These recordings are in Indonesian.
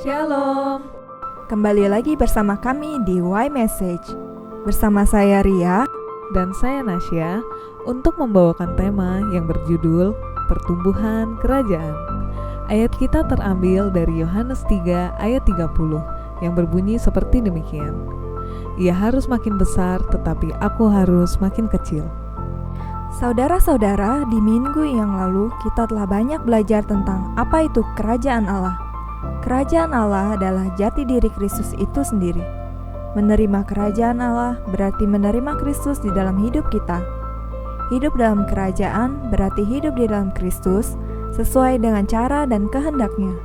Shalom. Kembali lagi bersama kami di Why Message. Bersama saya Ria Dan saya Nasya untuk membawakan tema yang berjudul Pertumbuhan Kerajaan. Ayat kita terambil dari Yohanes 3 ayat 30 yang berbunyi seperti demikian. Ia harus makin besar tetapi aku harus makin kecil. Saudara-saudara, di minggu yang lalu kita telah banyak belajar tentang apa itu kerajaan Allah. Kerajaan Allah adalah jati diri Kristus itu sendiri. Menerima kerajaan Allah berarti menerima Kristus di dalam hidup kita. Hidup dalam kerajaan berarti hidup di dalam Kristus sesuai dengan cara dan kehendaknya.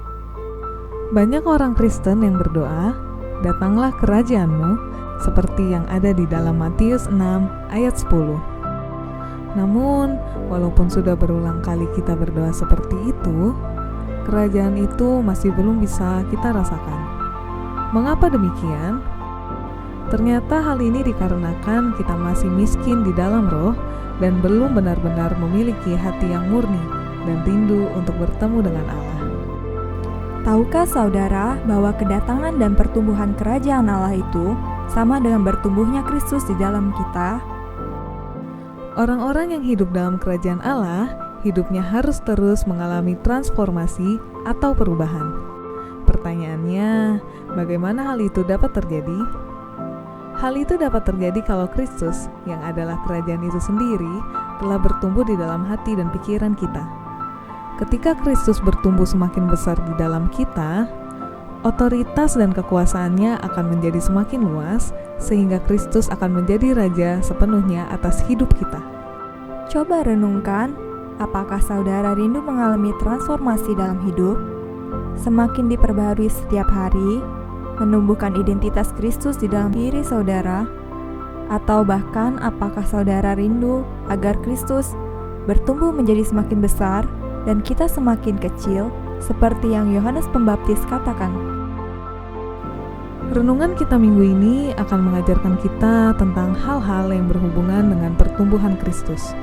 Banyak orang Kristen yang berdoa, "Datanglah kerajaan-Mu," seperti yang ada di dalam Matius 6 ayat 10. Namun, walaupun sudah berulang kali kita berdoa seperti itu, kerajaan itu masih belum bisa kita rasakan. Mengapa demikian? Ternyata hal ini dikarenakan kita masih miskin di dalam roh dan belum benar-benar memiliki hati yang murni dan rindu untuk bertemu dengan Allah. Tahukah saudara bahwa kedatangan dan pertumbuhan kerajaan Allah itu sama dengan bertumbuhnya Kristus di dalam kita? Orang-orang yang hidup dalam kerajaan Allah, hidupnya harus terus mengalami transformasi atau perubahan. Pertanyaannya, bagaimana hal itu dapat terjadi? Hal itu dapat terjadi kalau Kristus, yang adalah kerajaan itu sendiri, telah bertumbuh di dalam hati dan pikiran kita. Ketika Kristus bertumbuh semakin besar di dalam kita, otoritas dan kekuasaannya akan menjadi semakin luas, sehingga Kristus akan menjadi raja sepenuhnya atas hidup kita. Coba renungkan, apakah saudara rindu mengalami transformasi dalam hidup? Semakin diperbarui setiap hari, menumbuhkan identitas Kristus di dalam diri saudara? Atau bahkan apakah saudara rindu agar Kristus bertumbuh menjadi semakin besar dan kita semakin kecil, seperti yang Yohanes Pembaptis katakan? Renungan kita minggu ini akan mengajarkan kita tentang hal-hal yang berhubungan dengan pertumbuhan Kristus.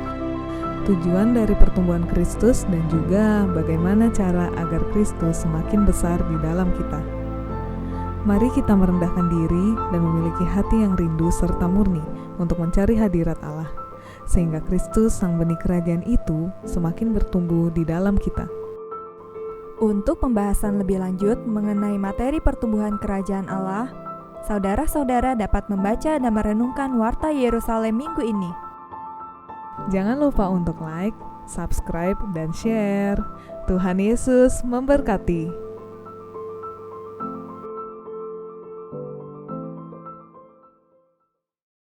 Tujuan dari pertumbuhan Kristus dan juga bagaimana cara agar Kristus semakin besar di dalam kita. Mari kita merendahkan diri dan memiliki hati yang rindu serta murni untuk mencari hadirat Allah, sehingga Kristus sang benih kerajaan itu semakin bertumbuh di dalam kita. Untuk pembahasan lebih lanjut mengenai materi pertumbuhan kerajaan Allah, saudara-saudara dapat membaca dan merenungkan Warta Yerusalem minggu ini. Jangan lupa untuk like, subscribe, dan share. Tuhan Yesus memberkati.